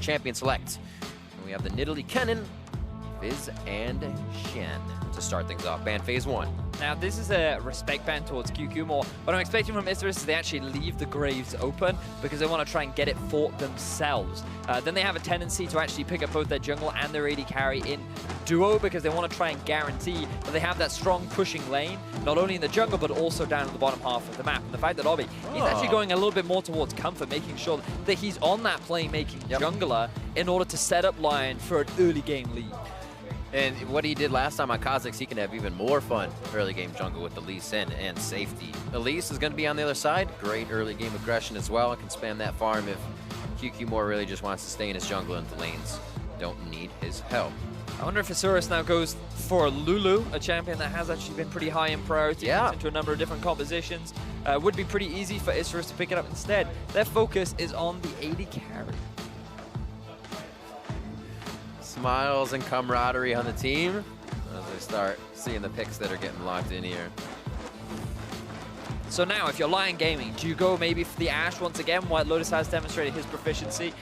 champion select. And we have the Nidalee Kennen, Fizz, and Shen to start things off. Ban phase 1. Now, this is a respect ban towards QQ more. What I'm expecting from Isurus is they actually leave the graves open because they want to try and get it for themselves. Then they have a tendency to actually pick up both their jungle and their AD carry in duo because they want to try and guarantee that they have that strong pushing lane, not only in the jungle, but also down in the bottom half of the map. And the fact that Obby, he's actually going a little bit more towards comfort, making sure that he's on that playmaking jungler in order to set up Lyon for an early game lead. And what he did last time on Kha'Zix, he can have even more fun early game jungle with the Lee Sin and safety. Elise is going to be on the other side. Great early game aggression as well. Can spam that farm if QQ more really just wants to stay in his jungle and the lanes don't need his help. I wonder if Isurus now goes for Lulu, a champion that has actually been pretty high in priority into a number of different compositions. Would be pretty easy for Isurus to pick it up instead. Their focus is on the AD carry. Smiles and camaraderie on the team as they start seeing the picks that are getting locked in here. So now, if you're Lyon Gaming, do you go maybe for the Ashe once again? White Lotus has demonstrated his proficiency.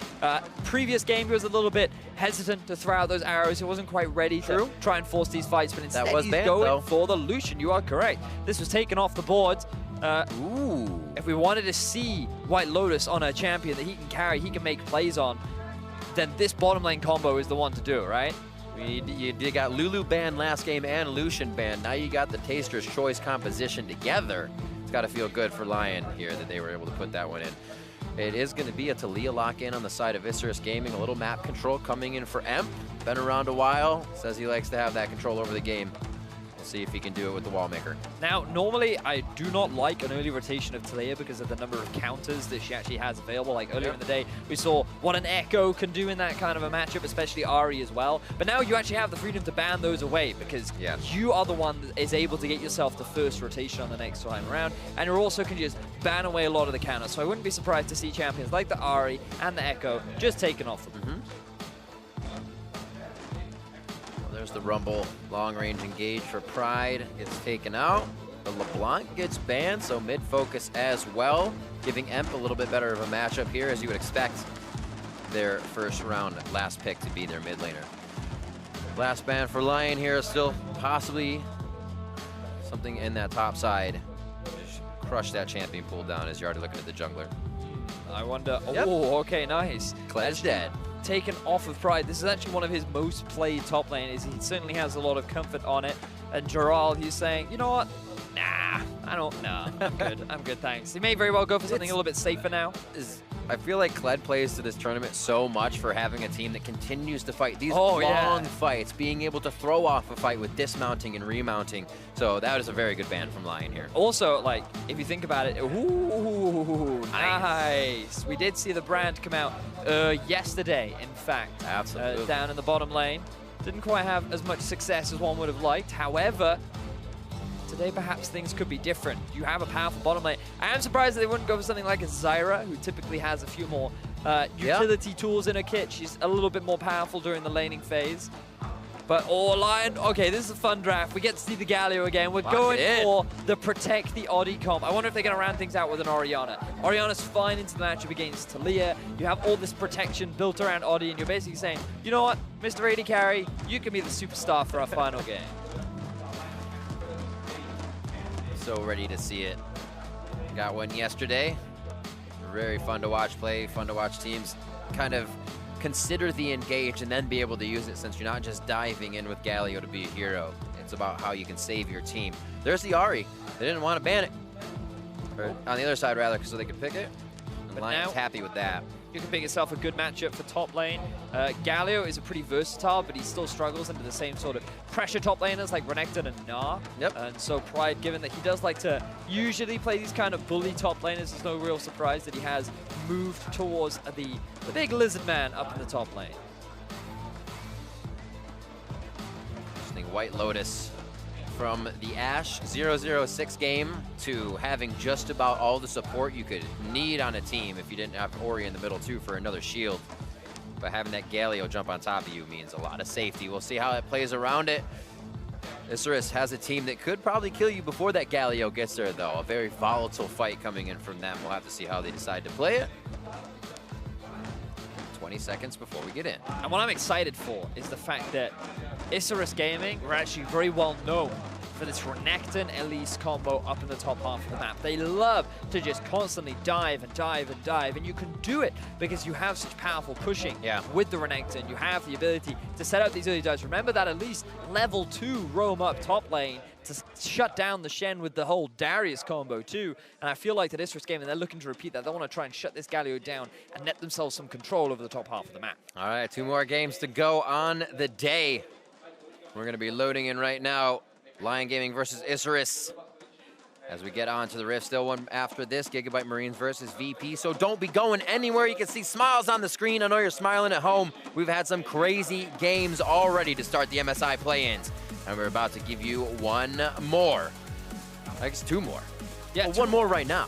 Previous game, he was a little bit hesitant to throw out those arrows. He wasn't quite ready to try and force these fights, but instead he's going for the Lucian. You are correct. This was taken off the board. If we wanted to see White Lotus on a champion that he can carry, he can make plays on, then this bottom lane combo is the one to do, right? You got Lulu banned last game and Lucian banned. Now you got the Taster's Choice composition together. It's got to feel good for Lyon here that they were able to put that one in. It is going to be a Taliyah lock-in on the side of Isurus Gaming. A little map control coming in for Emp. Been around a while. Says he likes to have that control over the game. We'll see if he can do it with the Wallmaker. Now, normally I do not like an early rotation of Taliyah because of the number of counters that she actually has available. Like earlier in the day, we saw what an Echo can do in that kind of a matchup, especially Ahri as well. But now you actually have the freedom to ban those away because you are the one that is able to get yourself the first rotation on the next time around. And you also can just ban away a lot of the counters. So I wouldn't be surprised to see champions like the Ahri and the Echo just taken off of them. There's the Rumble long-range engage for Pride. Gets taken out. The LeBlanc gets banned, so mid-focus as well. Giving Emp a little bit better of a matchup here, as you would expect their first round last pick to be their mid laner. Last ban for Lyon here is still possibly something in that top side. Just crush that champion pool down as you're already looking at the jungler. I wonder, oh, okay, nice. Kled's dead. Taken off of Pride. This is actually one of his most played top laners. He certainly has a lot of comfort on it. And Gerald, he's saying, you know what? Nah, I'm good. I'm good, thanks. He may very well go for something a little bit safer now. I feel like Kled plays to this tournament so much for having a team that continues to fight these long fights, being able to throw off a fight with dismounting and remounting. So that is a very good ban from Lyon here. Also, like, if you think about it, ooh, nice. We did see the brand come out yesterday, in fact. Absolutely. Down in the bottom lane. Didn't quite have as much success as one would have liked. However, today perhaps things could be different. You have a powerful bottom lane. I am surprised that they wouldn't go for something like a Zyra, who typically has a few more utility tools in her kit. She's a little bit more powerful during the laning phase. But, Lyon, okay, this is a fun draft. We get to see the Galio again. We're going for the protect the Oddie comp. I wonder if they're going to round things out with an Orianna. Orianna's fine into the matchup against Taliyah. You have all this protection built around Oddie, and you're basically saying, you know what, Mr. AD Carry, you can be the superstar for our final game. So ready to see it. Got one yesterday. Very fun to watch play, fun to watch teams kind of consider the engage and then be able to use it, since you're not just diving in with Galio to be a hero. It's about how you can save your team. There's the Ahri. They didn't want to ban it. Or on the other side, rather, so they could pick it. And Lion's happy with that. You can pick yourself a good matchup for top lane. Galio is a pretty versatile, but he still struggles into the same sort of pressure top laners like Renekton and Gnar. And so Pride, given that he does like to usually play these kind of bully top laners, it's no real surprise that he has moved towards the big lizard man up in the top lane. Interesting. White Lotus from the Ashe 006 game to having just about all the support you could need on a team if you didn't have Ori in the middle too for another shield. But having that Galio jump on top of you means a lot of safety. We'll see how it plays around it. Isurus has a team that could probably kill you before that Galio gets there, though. A very volatile fight coming in from them. We'll have to see how they decide to play it. 20 seconds before we get in. And what I'm excited for is the fact that Isurus Gaming were actually very well known for this Renekton Elise combo up in the top half of the map. They love to just constantly dive and dive and dive, and you can do it because you have such powerful pushing with the Renekton. You have the ability to set out these early dives. Remember that Elise level 2 roam up top lane to shut down the Shen with the whole Darius combo too. And I feel like that Isurus Gaming, they're looking to repeat that. They want to try and shut this Galio down and net themselves some control over the top half of the map. All right, 2 more games to go on the day. We're going to be loading in right now. Lyon Gaming versus Isurus. As we get on to the Rift, still one after this, Gigabyte Marines versus VP. So don't be going anywhere. You can see smiles on the screen. I know you're smiling at home. We've had some crazy games already to start the MSI play-ins. And we're about to give you one more. I guess 2 more. Yeah, well, 1 more right now.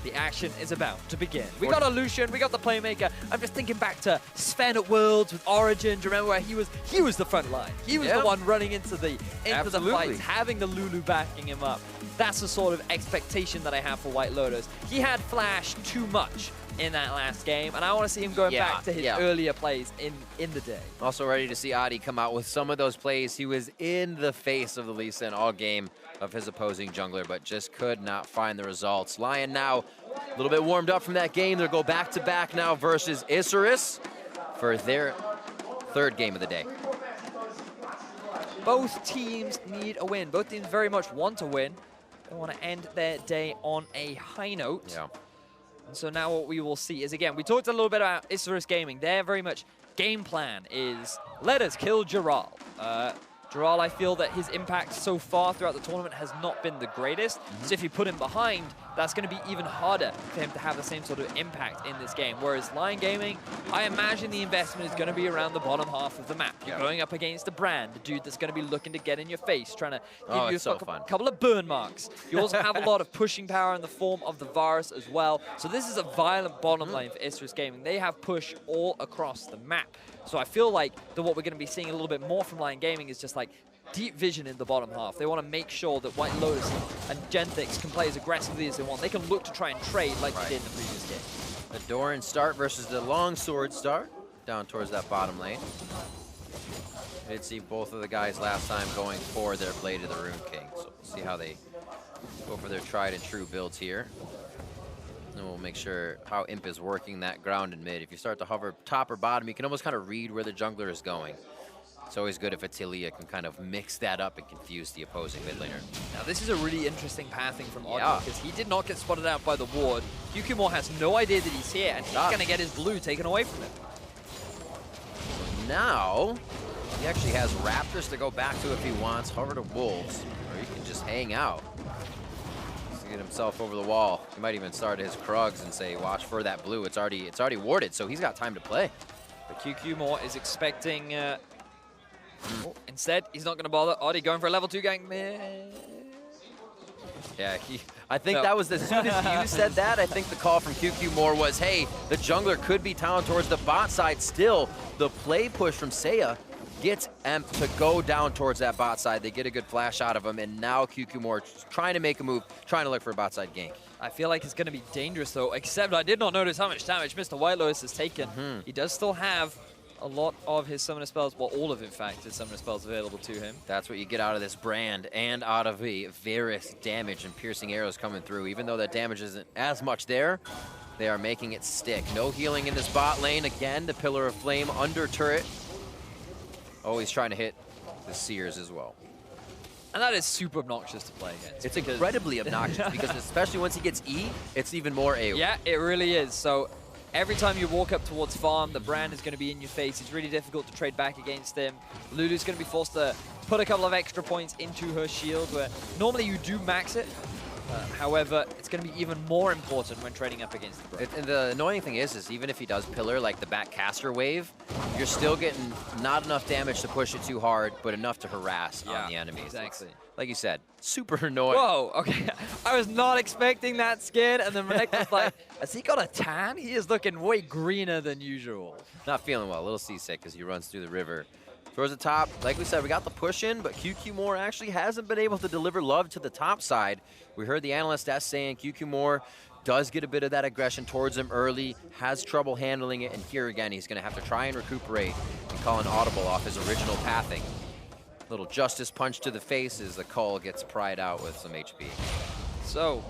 The action is about to begin. We got a Lucian, we got the Playmaker. I'm just thinking back to Sven at Worlds with Origin. Do you remember where he was the front line? He was the one running into the fights, having the Lulu backing him up. That's the sort of expectation that I have for White Lotus. He had Flash too much in that last game, and I want to see him going back to his earlier plays in the day. Also ready to see Adi come out with some of those plays. He was in the face of the Lee Sin all game of his opposing jungler, but just could not find the results. Lyon now a little bit warmed up from that game. They'll go back-to-back now versus Isurus for their 3rd game of the day. Both teams need a win. Both teams very much want to win. They want to end their day on a high note. Yeah. And so now what we will see is, again, we talked a little bit about Isurus Gaming. Their very much game plan is, let us kill Giral. Giral, I feel that his impact so far throughout the tournament has not been the greatest. So if you put him behind, that's going to be even harder for him to have the same sort of impact in this game. Whereas Lyon Gaming, I imagine the investment is going to be around the bottom half of the map. You're going up against a Brand, the dude that's going to be looking to get in your face, trying to give you a couple of burn marks. You also have a lot of pushing power in the form of the Varus as well. So this is a violent bottom lane for Isurus Gaming. They have push all across the map. So I feel like that what we're going to be seeing a little bit more from Lyon Gaming is just like deep vision in the bottom half. They want to make sure that White Lotus and Genthix can play as aggressively as they want. They can look to try and trade like they did in the previous game. The Doran start versus the Longsword start down towards that bottom lane. I did see both of the guys last time going for their Blade of the Rune King. So we'll see how they go for their tried and true builds here. And we'll make sure how Imp is working that ground and mid. If you start to hover top or bottom, you can almost kind of read where the jungler is going. It's always good if Atilia can kind of mix that up and confuse the opposing mid laner. Now this is a really interesting pathing from Oddly, because he did not get spotted out by the ward. Kyukimore has no idea that he's here, and he's going to get his blue taken away from him. Now, he actually has Raptors to go back to if he wants, hover to Wolves, or he can just hang out. Get himself over the wall. He might even start his Krugs and say, watch for that blue. It's already warded, so he's got time to play. But Kyukimore is expecting... instead, he's not going to bother. Oddly going for a level 2 gank. Yeah, I think that was as soon as you said that, I think the call from Kyukimore was, hey, the jungler could be down towards the bot side still. The play push from Seiya gets Emp to go down towards that bot side. They get a good flash out of him, and now Kyukimore trying to make a move, trying to look for a bot side gank. I feel like it's going to be dangerous, though, except I did not notice how much damage Mr. White Lotus has taken. He does still have a lot of his summoner spells, well, all of, in fact, his summoner spells available to him. That's what you get out of this Brand and out of the Varus damage and piercing arrows coming through. Even though that damage isn't as much there, they are making it stick. No healing in this bot lane. Again, the Pillar of Flame under turret. Always trying to hit the Seers as well. And that is super obnoxious to play against. It's incredibly obnoxious because especially once he gets E, it's even more AoE. Yeah, it really is. So every time you walk up towards farm, the Brand is going to be in your face. It's really difficult to trade back against him. Lulu's going to be forced to put a couple of extra points into her shield, where normally you do max it. However, it's going to be even more important when trading up against the Brand. And the annoying thing is even if he does Pillar, like the back caster wave, you're still getting not enough damage to push it too hard, but enough to harass on the enemies. Exactly. Like you said, super annoying. Whoa, okay. I was not expecting that skin, and then Renek was like, has he got a tan? He is looking way greener than usual. Not feeling well, a little seasick as he runs through the river. Towards the top, like we said, we got the push in, but Kyukimore actually hasn't been able to deliver love to the top side. We heard the analyst saying Kyukimore does get a bit of that aggression towards him early, has trouble handling it, and here again, he's gonna have to try and recuperate and call an audible off his original pathing. Little justice punch to the face as the call gets pried out with some HP. So,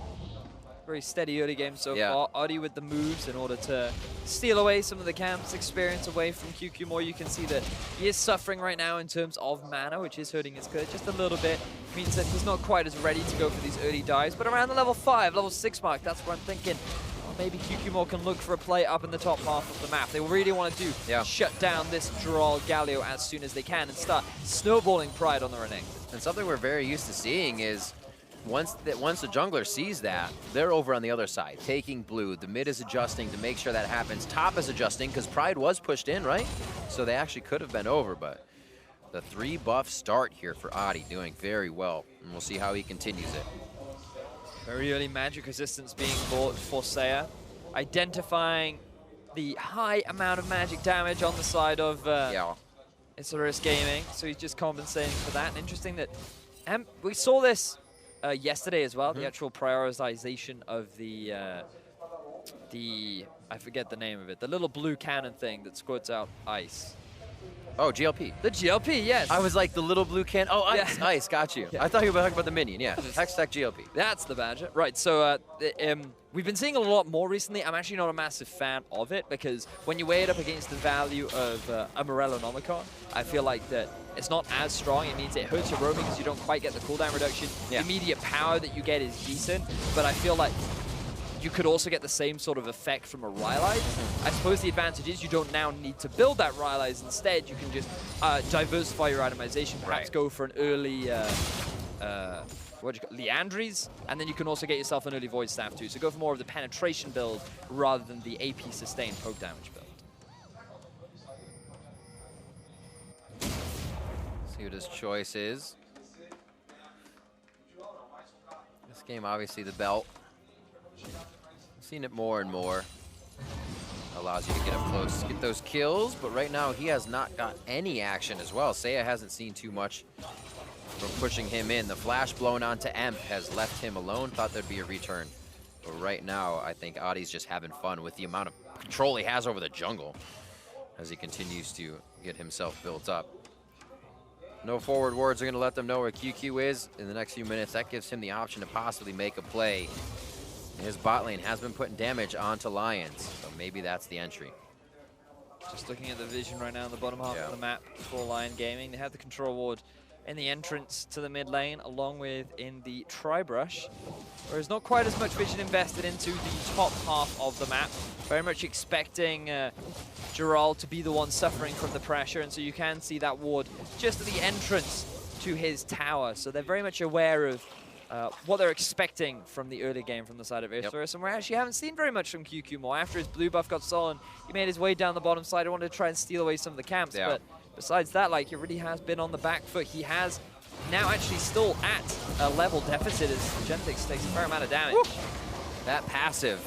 very steady early game so Yeah. far. Adi with the moves in order to steal away some of the camp's experience away from QQ more. You can see that he is suffering right now in terms of mana, which is hurting his curve just a little bit. Means that he's not quite as ready to go for these early dives, but around the level 5, level 6 mark, that's where I'm thinking, well, maybe QQ more can look for a play up in the top half of the map. They really want to shut down this Droll Galio as soon as they can and start snowballing Pride on the Renekton. And something we're very used to seeing is once the jungler sees that, they're over on the other side, taking blue. The mid is adjusting to make sure that happens. Top is adjusting because Pride was pushed in, right? So they actually could have been over, but the 3-buff start here for Adi doing very well, and we'll see how he continues it. Very early magic resistance being bought for Seiya, identifying the high amount of magic damage on the side of Isurus Gaming, so he's just compensating for that. And interesting that we saw this yesterday as well, the actual prioritization of the I forget the name of it, the little blue cannon thing that squirts out ice. Oh, GLP. The GLP, yes. I was like, the little blue can. Oh, ice, Yeah. ice, got you. Yeah. I thought you were talking about the minion, yeah. Hextech GLP. That's the badger. Right, so we've been seeing a lot more recently. I'm actually not a massive fan of it because when you weigh it up against the value of a Morellonomicon, I feel like that it's not as strong. It means it hurts your roaming because you don't quite get the cooldown reduction. Yeah. The immediate power that you get is decent, but I feel like you could also get the same sort of effect from a Rylai's. I suppose the advantage is you don't now need to build that Rylai's. Instead, you can just diversify your itemization, perhaps go for an early Leandries, and then you can also get yourself an early Void Staff too. So go for more of the penetration build rather than the AP sustained poke damage build. See what his choice is. This game, obviously, the belt. Seen it more and more. Allows you to get up close, get those kills, but right now he has not got any action as well. Seiya hasn't seen too much from pushing him in. The flash blown onto Emp has left him alone. Thought there'd be a return. But right now, I think Adi's just having fun with the amount of control he has over the jungle as he continues to get himself built up. No forward wards are going to let them know where QQ is in the next few minutes. That gives him the option to possibly make a play. His bot lane has been putting damage onto Lions, so maybe that's the entry. Just looking at the vision right now in the bottom half of the map for Lyon Gaming. They have the control ward in the entrance to the mid lane, along with in the tri-brush. Whereas not quite as much vision invested into the top half of the map. Very much expecting Gerald to be the one suffering from the pressure, and so you can see that ward just at the entrance to his tower. So they're very much aware of what they're expecting from the early game from the side of Isurus, and we actually haven't seen very much from QQ more. After his blue buff got stolen, he made his way down the bottom side and wanted to try and steal away some of the camps, but besides that, like, he really has been on the back foot. He has now actually still at a level deficit as Genetix takes a fair amount of damage. Woo! That passive,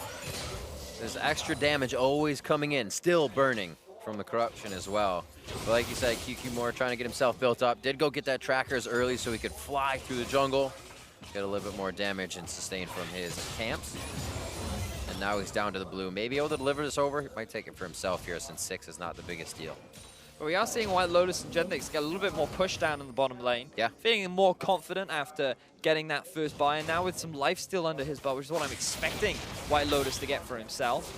there's extra damage always coming in, still burning from the corruption as well. But like you said, QQ more trying to get himself built up. Did go get that trackers early so he could fly through the jungle. Get a little bit more damage and sustain from his camps. And now he's down to the blue. Maybe able to deliver this over. He might take it for himself here since 6 is not the biggest deal. But we are seeing White Lotus and Genetix get a little bit more push down in the bottom lane. Yeah. Feeling more confident after getting that first buy, and now with some lifesteal under his belt, which is what I'm expecting White Lotus to get for himself.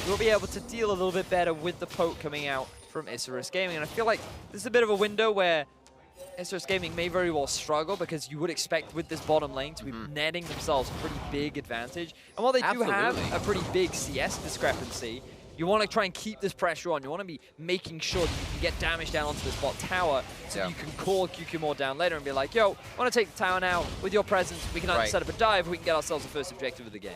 He'll be able to deal a little bit better with the poke coming out from Isurus Gaming. And I feel like this is a bit of a window where Isurus Gaming may very well struggle, because you would expect with this bottom lane to be netting themselves a pretty big advantage. And while they do have a pretty big CS discrepancy, you want to try and keep this pressure on. You want to be making sure that you can get damage down onto this bot tower so that you can call QQ more down later and be like, yo, I want to take the tower now. With your presence, we can either set up a dive or we can get ourselves the first objective of the game.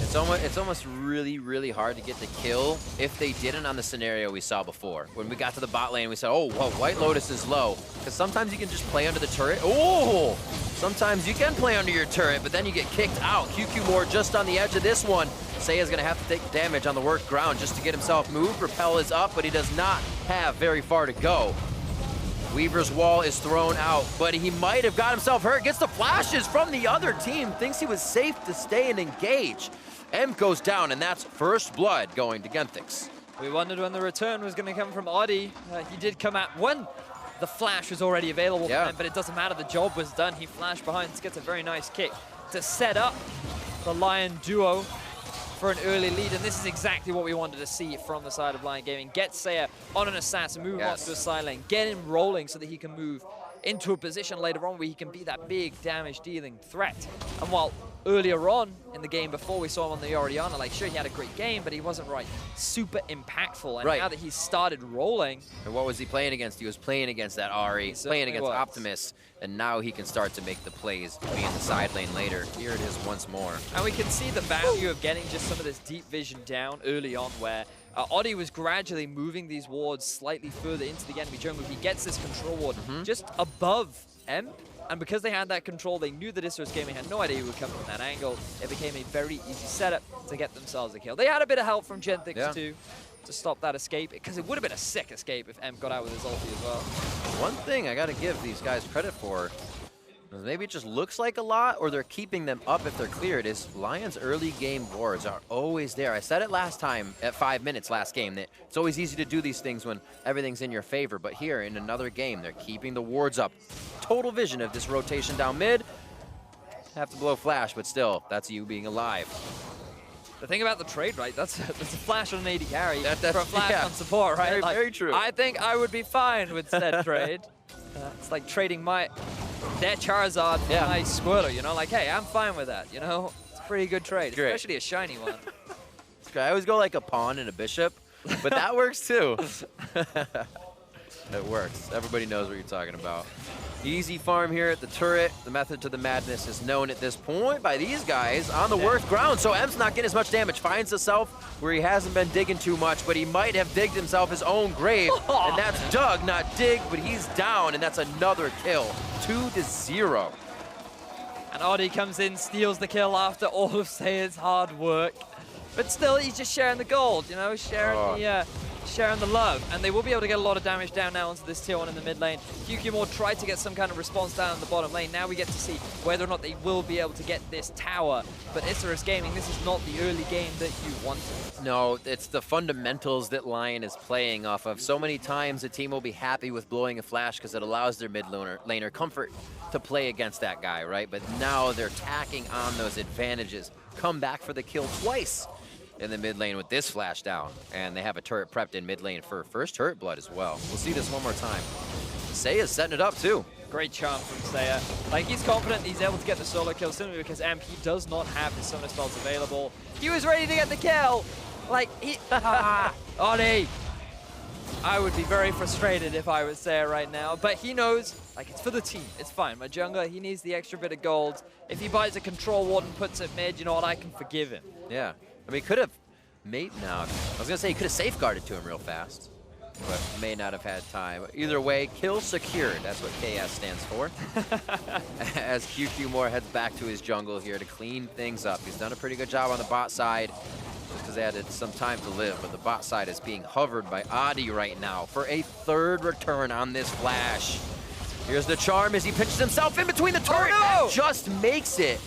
It's almost really, really hard to get the kill if they didn't on the scenario we saw before. When we got to the bot lane, we said, oh, whoa, White Lotus is low. Because sometimes you can just play under the turret. Oh! Sometimes you can play under your turret, but then you get kicked out. QQ more just on the edge of this one. Seiya's going to have to take damage on the work ground just to get himself moved. Repel is up, but he does not have very far to go. Weaver's wall is thrown out, but he might have got himself hurt. Gets the flashes from the other team. Thinks he was safe to stay and engage. M goes down, and that's first blood going to Genthix. We wondered when the return was going to come from Oddie. He did come out when the flash was already available for him, but it doesn't matter. The job was done. He flashed behind, gets a very nice kick to set up the Lyon duo for an early lead, and this is exactly what we wanted to see from the side of Lyon Gaming. Get Saya on an assassin, move him off to a side lane, get him rolling so that he can move into a position later on where he can be that big damage-dealing threat. And while earlier on in the game before we saw him on the Oriana, like sure he had a great game, but he wasn't super impactful. And now that he's started rolling. And what was he playing against? He was playing against that Ahri, playing against Optimus, and now he can start to make the plays, be in the side lane later. Here it is once more. And we can see the value of getting just some of this deep vision down early on where Oddie was gradually moving these wards slightly further into the enemy jungle. He gets this control ward just above M. And because they had that control, they knew that Isurus Gaming had no idea he would come from that angle. It became a very easy setup to get themselves a kill. They had a bit of help from Genthix too to stop that escape, because it would have been a sick escape if M got out with his ulti as well. One thing I got to give these guys credit for, maybe it just looks like a lot, or they're keeping them up if they're cleared, is Lion's early game wards are always there. I said it last time at 5 minutes last game that it's always easy to do these things when everything's in your favor, but here in another game, they're keeping the wards up. Total vision of this rotation down mid. Have to blow flash, but still, that's you being alive. The thing about the trade, right, that's a flash on an AD carry for a flash on support, right? Very true. I think I would be fine with said trade. It's like trading their Charizard for my Squirtle, you know? Like, hey, I'm fine with that, you know? It's a pretty good trade, especially a shiny one. I always go like a pawn and a bishop, but that works too. It works. Everybody knows what you're talking about. Easy farm here at the turret. The method to the madness is known at this point by these guys on the worst ground, so M's not getting as much damage. Finds himself where he hasn't been digging too much, but he might have digged himself his own grave, and that's dug, not dig, but he's down, and that's another kill. 2-0. And Oddie comes in, steals the kill after all of Saya's hard work. But still, he's just sharing the gold, you know, sharing the love. And they will be able to get a lot of damage down now onto this tier 1 in the mid lane. QQ tried to get some kind of response down in the bottom lane. Now we get to see whether or not they will be able to get this tower. But Isurus Gaming, this is not the early game that you wanted. No, it's the fundamentals that Lyon is playing off of. So many times a team will be happy with blowing a flash because it allows their mid laner comfort to play against that guy, right? But now they're tacking on those advantages. Come back for the kill twice in the mid lane with this flash down, and they have a turret prepped in mid lane for first turret blood as well. We'll see this one more time. Saya's setting it up too. Great charm from Saya. Like, he's confident he's able to get the solo kill simply because he does not have his summoner spells available. He was ready to get the kill. Like, Oddie. I would be very frustrated if I was Saya right now, but he knows, like, it's for the team. It's fine. My jungler, he needs the extra bit of gold. If he buys a control ward and puts it mid, you know what, I can forgive him. Yeah. I mean, he could have made now. I was going to say he could have safeguarded to him real fast, but may not have had time. Either way, kill secured. That's what KS stands for. As QQ heads back to his jungle here to clean things up. He's done a pretty good job on the bot side just because they had some time to live, but the bot side is being hovered by Oddie right now for a third return on this flash. Here's the charm as he pitches himself in between the turret. Oh, no! Just makes it.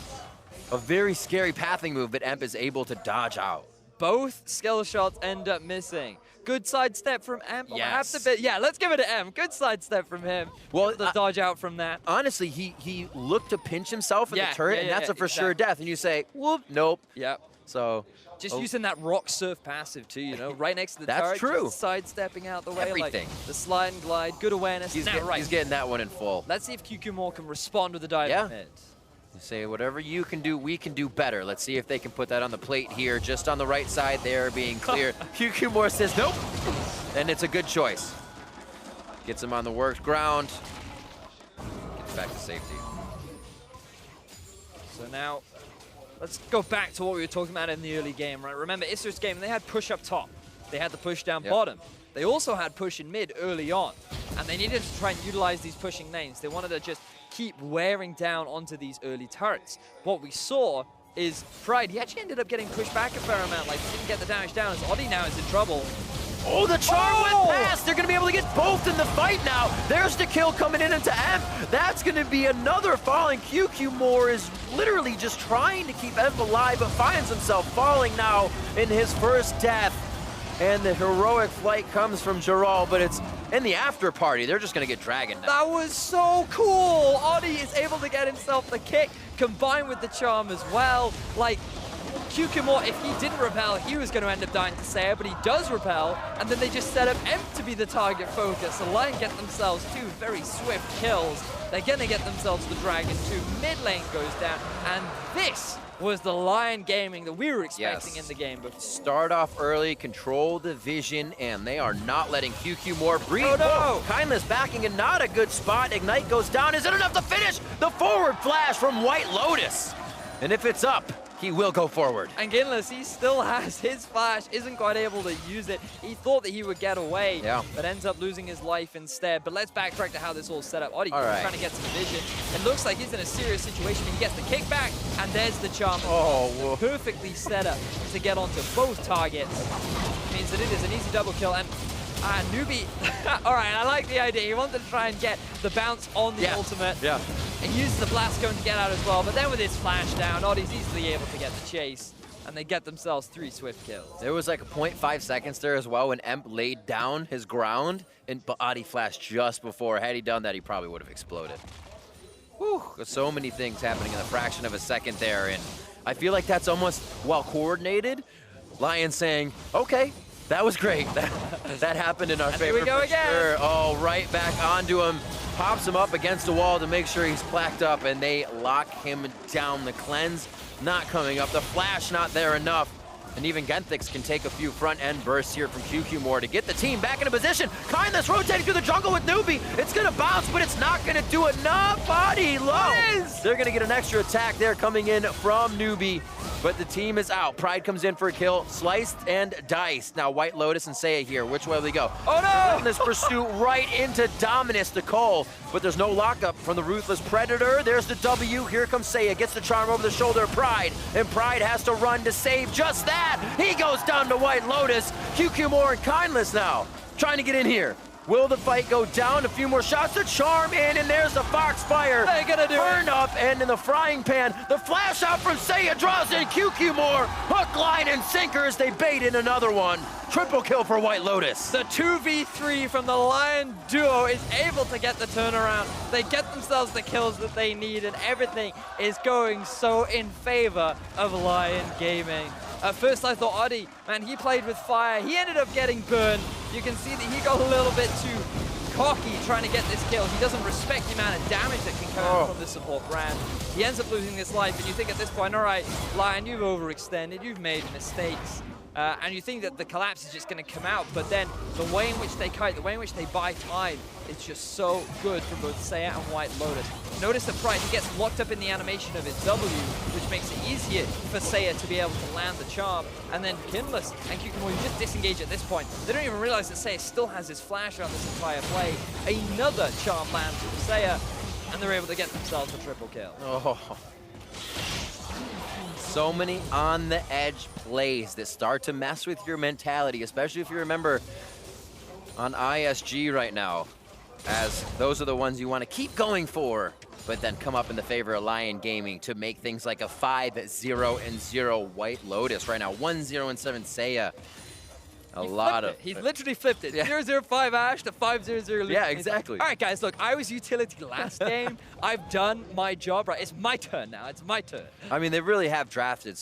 A very scary pathing move, but Emp is able to dodge out. Both skill shots end up missing. Good sidestep from Emp. Yes. Yeah, let's give it to Emp. Good sidestep from him. Well, the dodge out from that. Honestly, he looked to pinch himself in the turret, and that's a for sure death. And you say, whoop, nope. Yep. So just using that rock surf passive too, you know, right next to the turret. That's true. Just sidestepping out the way. Everything. Like the slide and glide, good awareness. He's getting that one in full. Let's see if QQ can respond with the dive mid. You say whatever you can do, we can do better. Let's see if they can put that on the plate here, just on the right side there, being clear. QQ says nope, and it's a good choice. Gets him on the work ground. Gets back to safety. So now, let's go back to what we were talking about in the early game, right? Remember, Isurus Gaming, they had push up top. They had the push down bottom. They also had push in mid early on, and they needed to try and utilize these pushing lanes. They wanted to just keep wearing down onto these early turrets. What we saw is Pride, he actually ended up getting pushed back a fair amount, like he didn't get the damage down as Oddie now is in trouble. Oh, the charm went past. They're going to be able to get both in the fight now. There's the kill coming in into Emp. That's going to be another falling. QQ Moore is literally just trying to keep Emp alive, but finds himself falling now in his first death. And the heroic flight comes from Giral, but it's in the after party. They're just going to get dragged now. That was so cool. Audi is able to get himself the kick, combined with the charm as well. Like, QQ Moore, if he didn't repel, he was going to end up dying to Saya, but he does repel, and then they just set up Emp to be the target focus. The LYN get themselves 2 very swift kills. They're going to get themselves the Dragon 2. Mid lane goes down, and this was the Lyon Gaming that we were expecting in the game before. Start off early, control the vision, and they are not letting QQ Moore breathe. Oh, no! Kindness backing in not a good spot. Ignite goes down. Is it enough to finish? The forward flash from White Lotus. And if it's up, he will go forward. And Ginless, he still has his flash, isn't quite able to use it. He thought that he would get away, but ends up losing his life instead. But let's backtrack to how this all set up. Audi trying to get some vision. It looks like he's in a serious situation. He gets the kickback, and there's the charm. Perfectly set up to get onto both targets. Means that it is an easy double kill. And Newbie, all right, I like the idea. He wanted to try and get the bounce on the ultimate. And uses the blast cone to get out as well, but then with his flash down, Audie's easily able to get the chase, and they get themselves 3 swift kills. There was like a 0.5 seconds there as well when Emp laid down his ground, but Audi flashed just before. Had he done that, he probably would have exploded. Whew, so many things happening in a fraction of a second there, and I feel like that's almost well coordinated. Lyon saying, okay, that was great. That happened in our favor. Here we go again. Sure. Oh, right back onto him. Pops him up against the wall to make sure he's placked up, and they lock him down. The cleanse not coming up. The flash not there enough. And even Genthix can take a few front-end bursts here from QQ Moore to get the team back into position. Kindness rotating through the jungle with Newbie. It's going to bounce, but it's not going to do enough. Body low. They're going to get an extra attack there coming in from Newbie, but the team is out. Pride comes in for a kill. Sliced and diced. Now White Lotus and Saya here. Which way will they go? Oh, no! This pursuit right into Dominus to Cole, but there's no lockup from the Ruthless Predator. There's the W. Here comes Saya. Gets the charm over the shoulder of Pride, and Pride has to run to save just that. He goes down to White Lotus. QQ Moore and Kindness now trying to get in here. Will the fight go down? A few more shots. The charm in, and there's the Foxfire. They're gonna do Burn it. up, and in the frying pan, the flash out from Saya draws in QQ Moore. Hook, line, and sinker as they bait in another one. Triple kill for White Lotus. The 2v3 from the Lyon duo is able to get the turnaround. They get themselves the kills that they need, and everything is going so in favor of Lyon Gaming. At first I thought Audi, man, he played with fire. He ended up getting burned. You can see that he got a little bit too cocky trying to get this kill. He doesn't respect the amount of damage that can come from the support brand. He ends up losing his life, and you think at this point, all right, Lyon, you've overextended, you've made mistakes. And you think that the collapse is just going to come out, but then the way in which they kite, the way in which they buy time, is just so good from both Saya and White Lotus. Notice that Pride, he gets locked up in the animation of his W, which makes it easier for Saya to be able to land the charm. And then Kinless and QQ Moore, you just disengage at this point. They don't even realize that Saya still has his flash around this entire play. Another charm lands from Saya, and they're able to get themselves a triple kill. So many on-the-edge plays that start to mess with your mentality, especially if you remember on ISG right now, as those are the ones you want to keep going for, but then come up in the favor of Lyon Gaming to make things like a 5-0-0 White Lotus right now. 1-0-7 Saya. He's literally flipped it. 0-0-5 Ash to 5-0-0 Luke. Yeah, exactly. All right, guys, look, I was utility last game. I've done my job, right? It's my turn now. It's my turn. I mean, they really have drafted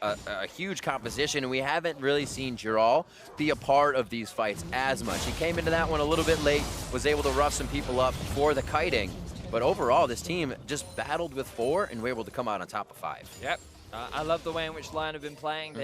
a huge composition, and we haven't really seen Giral be a part of these fights as much. He came into that one a little bit late, was able to rough some people up for the kiting, but overall, this team just battled with 4 and were able to come out on top of 5. Yep. I love the way in which Lyon have been playing.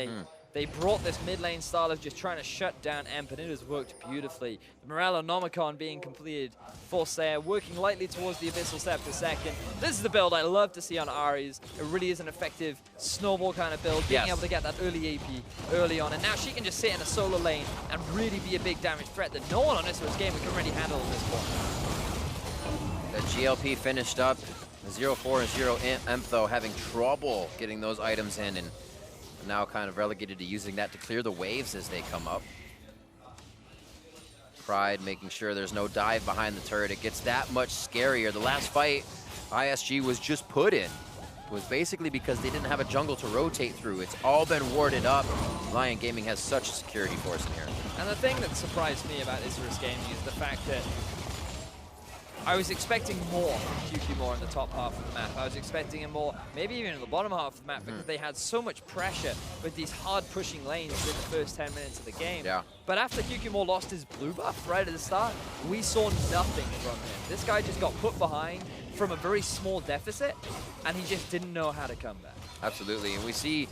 They brought this mid lane style of just trying to shut down Emp, and it has worked beautifully. The Morello Nomicon being completed for Saya, working lightly towards the Abyssal Scepter second. This is the build I love to see on Aries. It really is an effective snowball kind of build, being able to get that early AP early on. And now she can just sit in a solo lane and really be a big damage threat that no one on Isurus Gaming can really handle at this point. The GLP finished up. 0-4 and 0 Emp, though, having trouble getting those items in, and now kind of relegated to using that to clear the waves as they come up. Pride making sure there's no dive behind the turret. It gets that much scarier. The last fight ISG was just put in was basically because they didn't have a jungle to rotate through. It's all been warded up. Lyon Gaming has such a security force in here. And the thing that surprised me about Isurus Gaming is the fact that I was expecting more from QQ more in the top half of the map. I was expecting him more, maybe even in the bottom half of the map, because they had so much pressure with these hard pushing lanes in the first 10 minutes of the game. Yeah. But after QQ more lost his blue buff right at the start, we saw nothing from him. This guy just got put behind from a very small deficit, and he just didn't know how to come back. Absolutely, and we see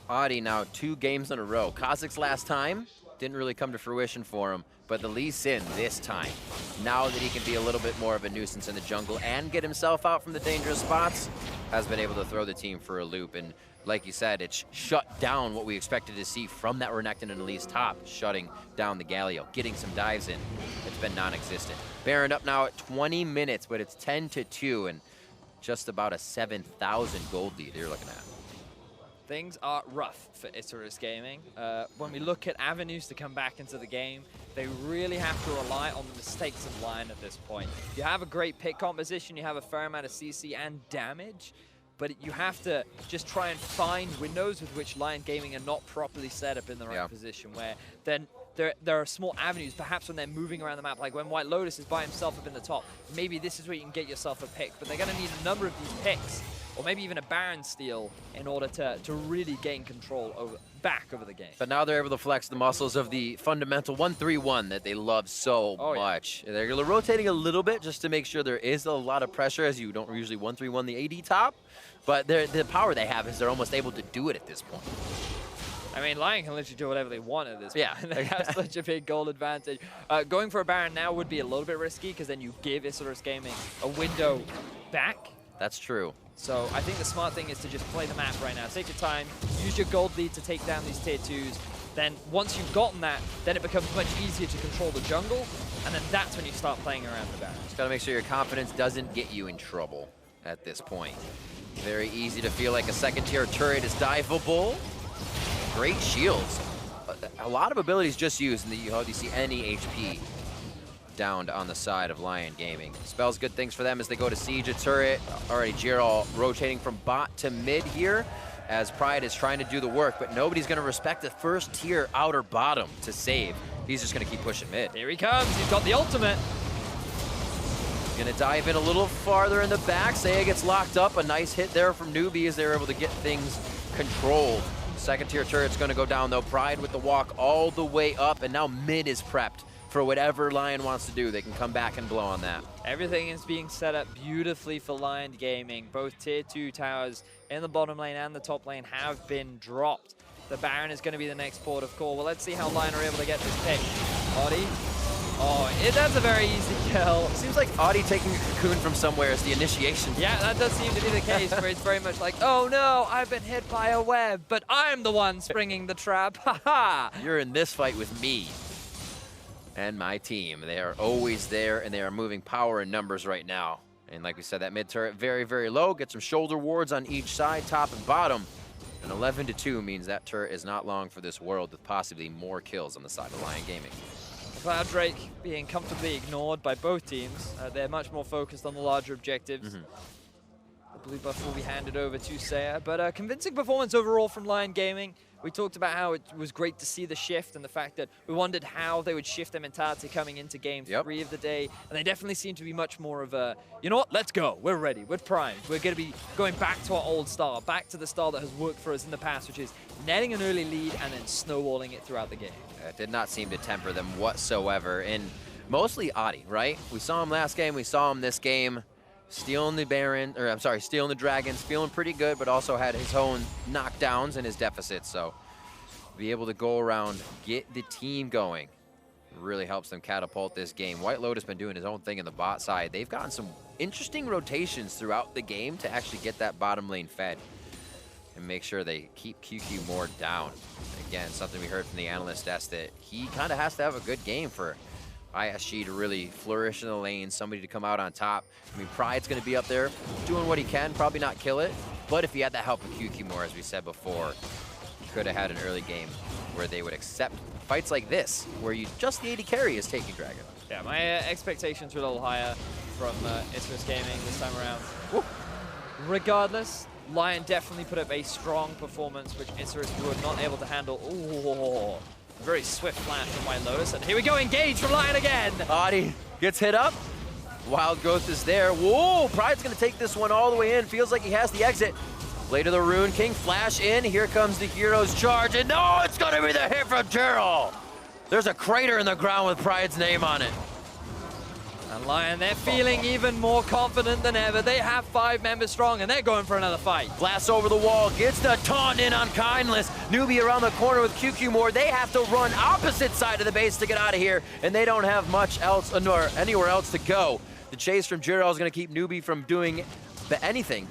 Audi now 2 games in a row. Kha'Zix last time didn't really come to fruition for him, but the Lee Sin this time, now that he can be a little bit more of a nuisance in the jungle and get himself out from the dangerous spots, has been able to throw the team for a loop. And like you said, it's shut down what we expected to see from that Renekton and Elise top, shutting down the Galio, getting some dives in. It's been non-existent. Baron up now at 20 minutes, but it's 10-2 and just about a 7,000 gold lead you're looking at. Things are rough for Isurus Gaming. When we look at avenues to come back into the game, they really have to rely on the mistakes of LYN at this point. You have a great pick composition, you have a fair amount of CC and damage, but you have to just try and find windows with which Lyon Gaming are not properly set up in the right position, where then there are small avenues, perhaps when they're moving around the map, like when White Lotus is by himself up in the top. Maybe this is where you can get yourself a pick, but they're going to need a number of these picks, or maybe even a Baron steal, in order to really gain control back over the game. But now they're able to flex the muscles of the fundamental 1-3-1 that they love so much. Yeah. They're rotating a little bit just to make sure there is a lot of pressure, as you don't usually 1-3-1 the AD top. But the power they have is they're almost able to do it at this point. I mean, Lyon can literally do whatever they want at this point. Yeah. They have such a big goal advantage. Going for a Baron now would be a little bit risky, because then you give Isurus Gaming a window back. That's true. So I think the smart thing is to just play the map right now. Take your time, use your gold lead to take down these tier 2s. Then once you've gotten that, then it becomes much easier to control the jungle, and then that's when you start playing around the Baron. Just gotta make sure your confidence doesn't get you in trouble at this point. Very easy to feel like a second tier turret is diveable. Great shields. A lot of abilities just used, and you hardly see any HP downed on the side of Lyon Gaming. Spells good things for them as they go to siege a turret. Already Gerald rotating from bot to mid here, as Pride is trying to do the work, but nobody's going to respect the first tier outer bottom to save. He's just going to keep pushing mid. Here he comes. He's got the ultimate. Going to dive in a little farther in the back. Seiya gets locked up. A nice hit there from Newbie as they're able to get things controlled. Second tier turret's going to go down though. Pride with the walk all the way up, and now mid is prepped for whatever Lyon wants to do. They can come back and blow on that. Everything is being set up beautifully for Lyon Gaming. Both tier 2 towers in the bottom lane and the top lane have been dropped. The Baron is going to be the next port of call. Well, let's see how Lyon are able to get this pick. Audi. Oh, that's a very easy kill. Seems like Audi taking a cocoon from somewhere is the initiation. Yeah, that does seem to be the case, where it's very much like, oh no, I've been hit by a web, but I'm the one springing the trap. Ha-ha! You're in this fight with me and my team. They are always there, and they are moving power and numbers right now. And like we said, that mid turret very, very low. Get some shoulder wards on each side, top and bottom. And 11-2 means that turret is not long for this world, with possibly more kills on the side of Lyon Gaming. Cloud Drake being comfortably ignored by both teams. They're much more focused on the larger objectives. The blue buff will be handed over to Seiya, but convincing performance overall from Lyon Gaming. We talked about how it was great to see the shift, and the fact that we wondered how they would shift their mentality coming into game 3 of the day. And they definitely seem to be much more of a, you know what, let's go. We're ready. We're primed. We're going to be going back to our old style, back to the style that has worked for us in the past, which is netting an early lead and then snowballing it throughout the game. It did not seem to temper them whatsoever. And mostly Audi, right? We saw him last game. We saw him this game. Stealing the Baron, or I'm sorry, stealing the Dragons, feeling pretty good, but also had his own knockdowns and his deficits. So be able to go around, get the team going, really helps them catapult this game. White Lotus been doing his own thing in the bot side. They've gotten some interesting rotations throughout the game to actually get that bottom lane fed and make sure they keep QQ more down. Again, something we heard from the analyst desk, that he kind of has to have a good game for ISG to really flourish in the lane, somebody to come out on top. I mean, Pride's going to be up there doing what he can, probably not kill it, but if he had that help of QQ more, as we said before, could have had an early game where they would accept fights like this, where just the AD carry is taking Dragon. Yeah, my expectations were a little higher from Isurus Gaming this time around. Woo. Regardless, Lyon definitely put up a strong performance, which Isurus were not able to handle. Ooh, very swift flash from White Lotus, and here we go, engage from Lyon again. Adi gets hit up. Wild Growth is there. Whoa, Pride's gonna take this one all the way in. Feels like he has the exit. Blade of the Rune King, flash in. Here comes the Hero's charge, and no, it's gonna be the hit from Gerald. There's a crater in the ground with Pride's name on it. And Lyon, they're feeling even more confident than ever. They have 5 members strong, and they're going for another fight. Blasts over the wall, gets the taunt in on Kindless. Newbie around the corner with QQ more. They have to run opposite side of the base to get out of here, and they don't have much else or anywhere else to go. The chase from Jirel is going to keep Newbie from doing anything,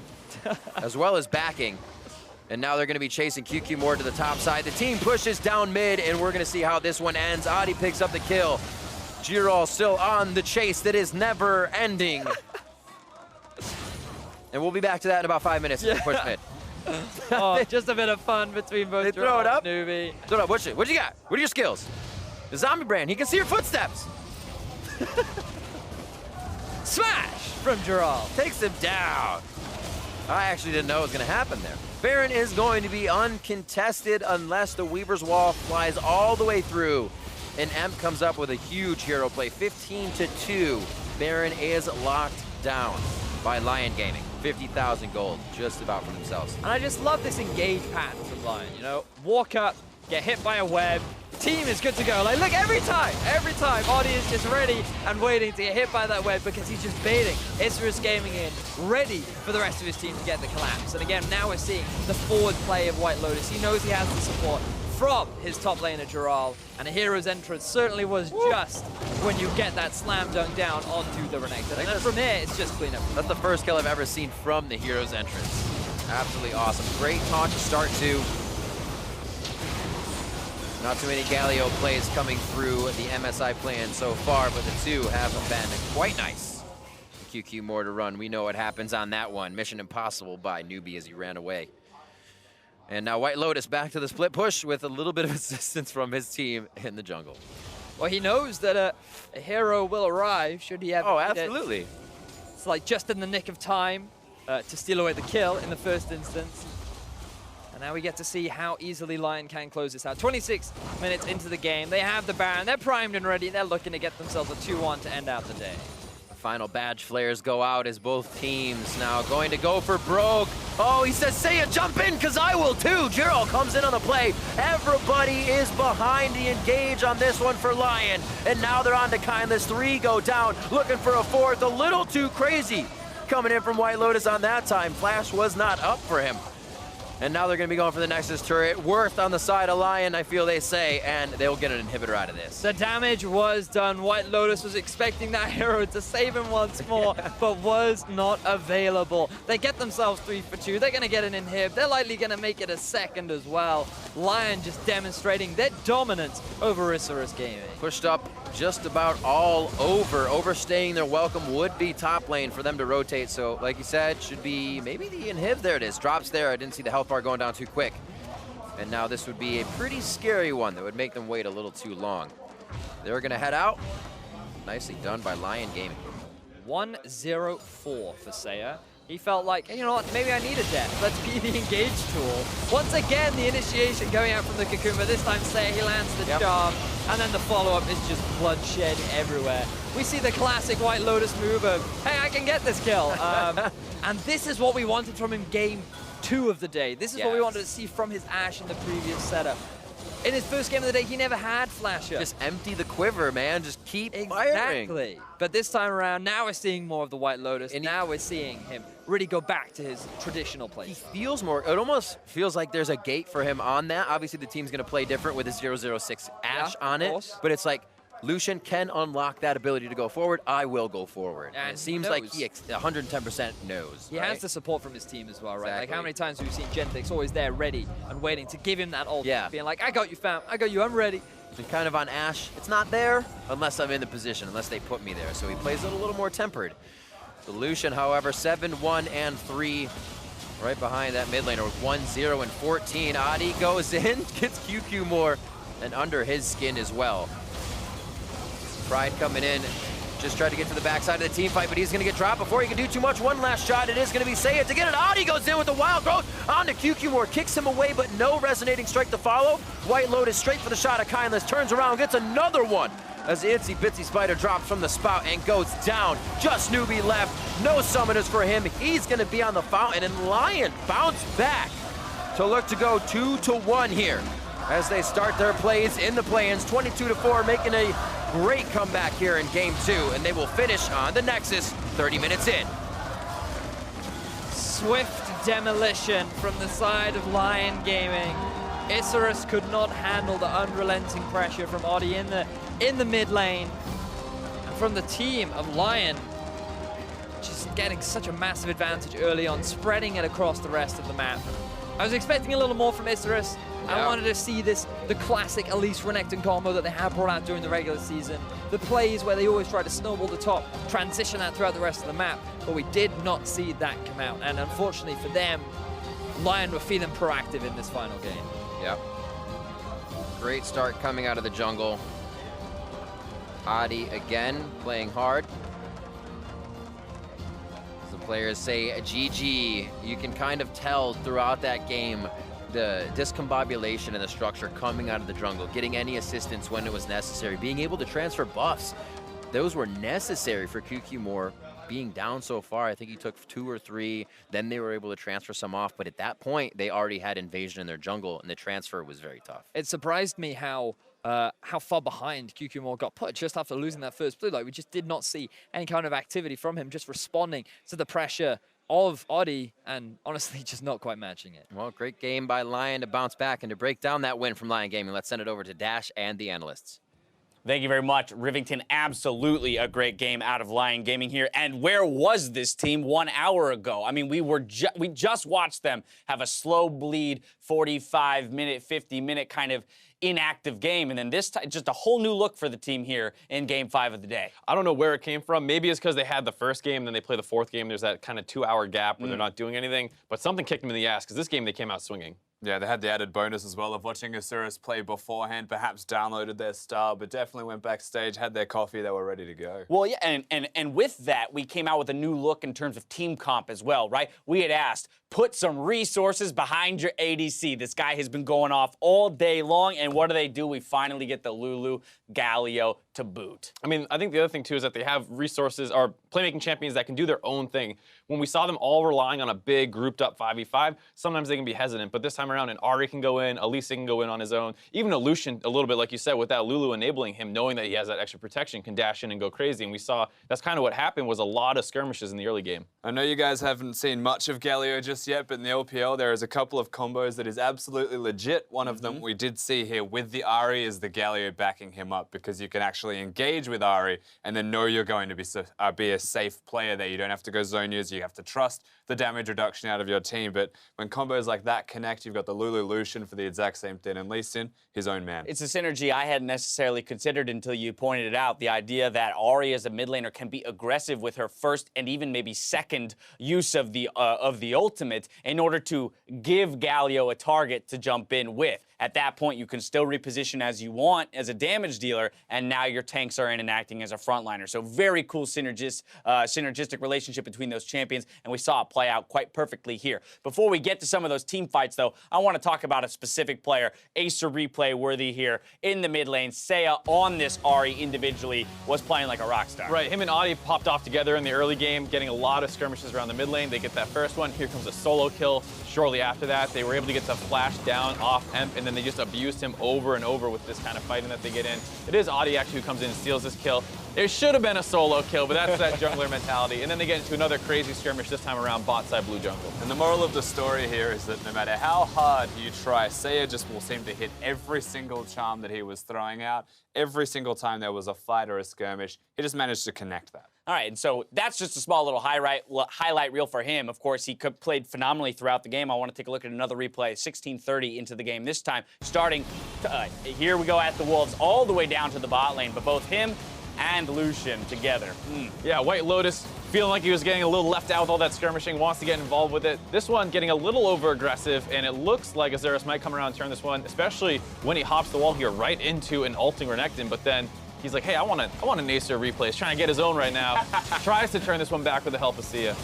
as well as backing. And now they're going to be chasing QQ more to the top side. The team pushes down mid, and we're going to see how this one ends. Adi picks up the kill. Jirol still on the chase that is never ending. And we'll be back to that in about 5 minutes. Yeah. Push mid. Oh, just a bit of fun between both. They throw it up. Newbie. Throw it up. What you got? What are your skills? The zombie brand. He can see your footsteps. Smash from Jirol. Takes him down. I actually didn't know it was going to happen there. Baron is going to be uncontested unless the Weaver's Wall flies all the way through. And Emp comes up with a huge hero play, 15-2. Baron is locked down by Lyon Gaming. 50,000 gold, just about for themselves. And I just love this engage pattern from Lyon, you know? Walk up, get hit by a web, team is good to go. Like, look, every time, Adi is just ready and waiting to get hit by that web because he's just baiting Isurus Gaming in, ready for the rest of his team to get the collapse. And again, now we're seeing the forward play of White Lotus. He knows he has the support from his top laner, Jirol, and a hero's entrance certainly was just when you get that slam dunk down onto the Renekton. And then from here, it's just cleanup. That's the first kill I've ever seen from the hero's entrance. Absolutely awesome. Great taunt to start to. Not too many Galio plays coming through the MSI plan so far, but the two have been quite nice. QQ more to run. We know what happens on that one. Mission Impossible by Newbie as he ran away. And now White Lotus back to the split push with a little bit of assistance from his team in the jungle. Well, he knows that a hero will arrive should he have. Oh, absolutely. It's like just in the nick of time to steal away the kill in the first instance. And now we get to see how easily Lyon can close this out. 26 minutes into the game. They have the Baron. They're primed and ready. They're looking to get themselves a 2-1 to end out the day. Final badge flares go out as both teams now going to go for broke. Oh, he says, Seiya, jump in, because I will too. Jirel comes in on the play. Everybody is behind the engage on this one for Lyon. And now they're on to Kindless. 3 go down, looking for a 4th. A little too crazy coming in from White Lotus on that time. Flash was not up for him. And now they're going to be going for the Nexus turret. Worth on the side of Lyon, I feel they say, and they'll get an inhibitor out of this. The damage was done. White Lotus was expecting that hero to save him once more, but was not available. They get themselves 3 for 2. They're going to get an inhib. They're likely going to make it a second as well. Lyon just demonstrating their dominance over Isurus Gaming. Pushed up just about all over. Overstaying their welcome would be top lane for them to rotate. So, like you said, should be maybe the inhib. There it is. Drops there. I didn't see the health bar going down too quick. And now this would be a pretty scary one that would make them wait a little too long. They're going to head out. Nicely done by Lyon Gaming. 1-0-4 for Seiya. He felt like, you know what, maybe I need a death. Let's be the engage tool. Once again, the initiation going out from the Cocoon, but this time Seiya, he lands the charm, and then the follow-up is just bloodshed everywhere. We see the classic White Lotus move of, hey, I can get this kill. And this is what we wanted from him game 2 of the day. This is what we wanted to see from his Ashe in the previous setup. In his first game of the day, he never had Flasher. Just empty the quiver, man. Just keep firing. Exactly. But this time around, now we're seeing more of the White Lotus, and now we're seeing him really go back to his traditional play. He feels more, it almost feels like there's a gate for him on that. Obviously, the team's going to play different with his 006 Ashe on it, but it's like, Lucian can unlock that ability to go forward. I will go forward. And it seems like he 110% knows. He has the support from his team as well, right? Exactly. Like, how many times have we seen Gentex always there ready and waiting to give him that ult? Being like, I got you, fam. I got you. I'm ready. And kind of on Ashe, it's not there unless I'm in the position, unless they put me there. So he plays it a little more tempered. The Lucian, however, 7-1 and 3. Right behind that mid laner with 1-0 and 14. Adi goes in, gets QQ more. and under his skin as well. Pride coming in, just tried to get to the backside of the team fight, but he's gonna get dropped before he can do too much. One last shot, it is gonna be Saya to get it out. He goes in with the wild growth onto QQ, kicks him away, but no resonating strike to follow. White Lotus straight for the shot of Kindness, turns around, gets another one as the Itsy Bitsy Spider drops from the spout and goes down. Just Newbie left, no summoners for him. He's gonna be on the fountain, and Lyon bounce back to look to go 2-1 here as they start their plays in the play-ins, 22-4, making a great comeback here in game 2, and they will finish on the Nexus 30 minutes in. Swift demolition from the side of Lyon Gaming. Isurus could not handle the unrelenting pressure from Oddie in the mid lane. And from the team of Lyon, just getting such a massive advantage early on, spreading it across the rest of the map. I was expecting a little more from Isurus. I wanted to see the classic Elise Renekton combo that they have brought out during the regular season. The plays where they always try to snowball the top, transition that throughout the rest of the map, but we did not see that come out. And unfortunately for them, Lyon were feeling proactive in this final game. Yep. Great start coming out of the jungle. Adi again playing hard. As the players say GG, you can kind of tell throughout that game the discombobulation and the structure coming out of the jungle, getting any assistance when it was necessary, being able to transfer buffs. Those were necessary for QQ being down so far. I think he took 2 or 3, then they were able to transfer some off, but at that point, they already had invasion in their jungle, and the transfer was very tough. It surprised me how far behind QQ got put just after losing that first blue. Like, we just did not see any kind of activity from him, just responding to the pressure of Oddie, and honestly just not quite matching it. Well, great game by Lyon to bounce back and to break down that win from Lyon Gaming. Let's send it over to Dash and the analysts. Thank you very much, Rivington. Absolutely a great game out of Lyon Gaming here. And where was this team 1 hour ago? I mean, we just watched them have a slow bleed, 45-minute, 50-minute kind of inactive game, and then this time just a whole new look for the team here in game 5 of the day. I don't know where it came from. Maybe it's because they had the first game, then they play the 4th game. There's that kind of 2-hour gap where they're not doing anything, but something kicked them in the ass because this game they came out swinging. Yeah, they had the added bonus as well of watching Isurus play beforehand, perhaps downloaded their star, but definitely went backstage, had their coffee, they were ready to go. Well, yeah, and with that, we came out with a new look in terms of team comp as well, right? We had asked, put some resources behind your ADC. This guy has been going off all day long, and what do? We finally get the Lulu Galio to boot. I mean, I think the other thing, too, is that they have resources, or playmaking champions that can do their own thing. When we saw them all relying on a big, grouped-up 5v5, sometimes they can be hesitant, but this time around, an Ari can go in, Elise can go in on his own, even a Lucian, a little bit like you said, with that Lulu enabling him, knowing that he has that extra protection, can dash in and go crazy, and we saw that's kind of what happened, was a lot of skirmishes in the early game. I know you guys haven't seen much of Galio just yet, but in the LPL, there is a couple of combos that is absolutely legit. One of them we did see here with the Ari is the Galio backing him up, because you can actually engage with Ari and then know you're going to be a safe player there. You don't have to go zone use, you have to trust the damage reduction out of your team. But when combos like that connect, you've got the Lulu Lucian for the exact same thing, and Lee Sin, his own man. It's a synergy I hadn't necessarily considered until you pointed it out. The idea that Ari as a mid laner can be aggressive with her first and even maybe second use of the ultimate in order to give Galio a target to jump in with. At that point, you can still reposition as you want as a damage dealer, and now your tanks are in and acting as a frontliner. So very cool synergistic relationship between those champions, and we saw it play out quite perfectly here. Before we get to some of those team fights, though, I want to talk about a specific player, Acer replay worthy here in the mid lane. Saya on this Ari individually was playing like a rock star. Right, him and Adi popped off together in the early game, getting a lot of skirmishes around the mid lane. They get that first one. Here comes a solo kill. Shortly after that, they were able to get the flash down off Hemp, and then they just abused him over and over with this kind of fighting that they get in. It is Adi actually who comes in and steals this kill. It should have been a solo kill, but that's that jungler mentality. And then they get into another crazy skirmish, this time around bot side blue jungle. And the moral of the story here is that no matter how hard you try, Saya just will seem to hit every single charm that he was throwing out. Every single time there was a fight or a skirmish, he just managed to connect that. All right, and so that's just a small little highlight reel for him. Of course, he played phenomenally throughout the game. I want to take a look at another replay, 16:30 into the game this time. Starting, here we go at the Wolves, all the way down to the bot lane. But both him and Lucian together. Yeah, White Lotus feeling like he was getting a little left out with all that skirmishing, wants to get involved with it. This one getting a little over-aggressive, and it looks like Isurus might come around and turn this one, especially when he hops the wall here right into an ulting Renekton, but then he's like, hey, I want an Acer replay. He's trying to get his own right now. Tries to turn this one back with the help of Sia.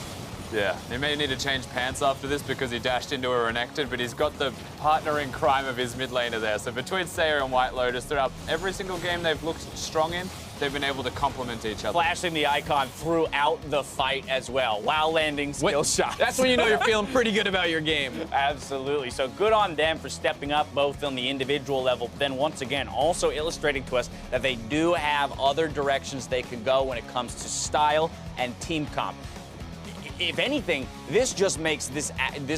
Yeah, he may need to change pants after this because he dashed into a Renekton, but he's got the partner in crime of his mid laner there. So between Saya and White Lotus, throughout every single game they've looked strong in, they've been able to complement each other. Flashing the icon throughout the fight as well, while landing skill shots. That's when you know you're feeling pretty good about your game. Absolutely. So good on them for stepping up both on the individual level, but then once again also illustrating to us that they do have other directions they can go when it comes to style and team comp. If anything, this just makes this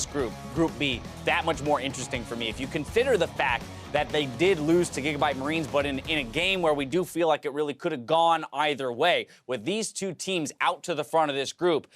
Group B, that much more interesting for me. If you consider the fact that they did lose to Gigabyte Marines, but in a game where we do feel like it really could have gone either way, with these two teams out to the front of this group,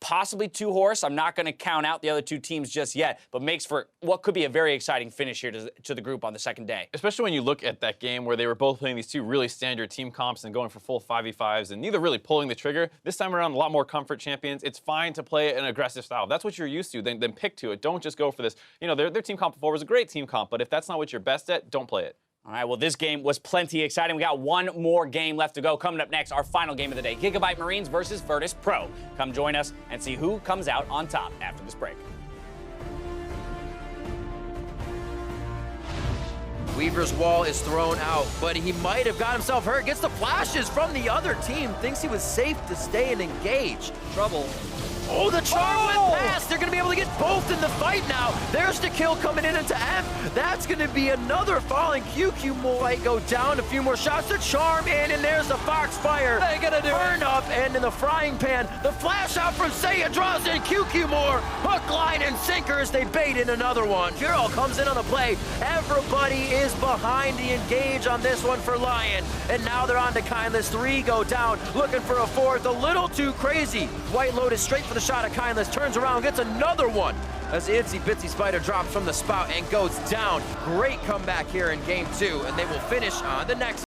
possibly two horse. I'm not going to count out the other two teams just yet, but makes for what could be a very exciting finish here to the group on the second day. Especially when you look at that game where they were both playing these two really standard team comps and going for full 5v5s and neither really pulling the trigger. This time around, a lot more comfort champions. It's fine to play an aggressive style. If that's what you're used to, then pick to it. Don't just go for this. You know, their team comp before was a great team comp, but if that's not what you're best at, don't play it. All right, well, this game was plenty exciting. We got one more game left to go. Coming up next, our final game of the day, Gigabyte Marines versus Virtus Pro. Come join us and see who comes out on top after this break. Weaver's wall is thrown out, but he might have got himself hurt. Gets the flashes from the other team. Thinks he was safe to stay and engage. Trouble. Oh, the charm went past. They're going to be able to get both in the fight now. There's the kill coming in into M. That's going to be another falling. QQ might go down. A few more shots. The charm in, and there's the Foxfire. They're going to do Burn up, and in the frying pan, the flash out from Seiya draws in QQ more. Hook, line, and sinker as they bait in another one. Girl comes in on the play. Everybody is behind the engage on this one for Lyon. And now they're on to Kindless. 3 go down, looking for a 4th. A little too crazy. White Lotus straight for the shot of Kindless, turns around, gets another one as Itsy Bitsy Spider drops from the spout and goes down. Great comeback here in game 2, and they will finish on the next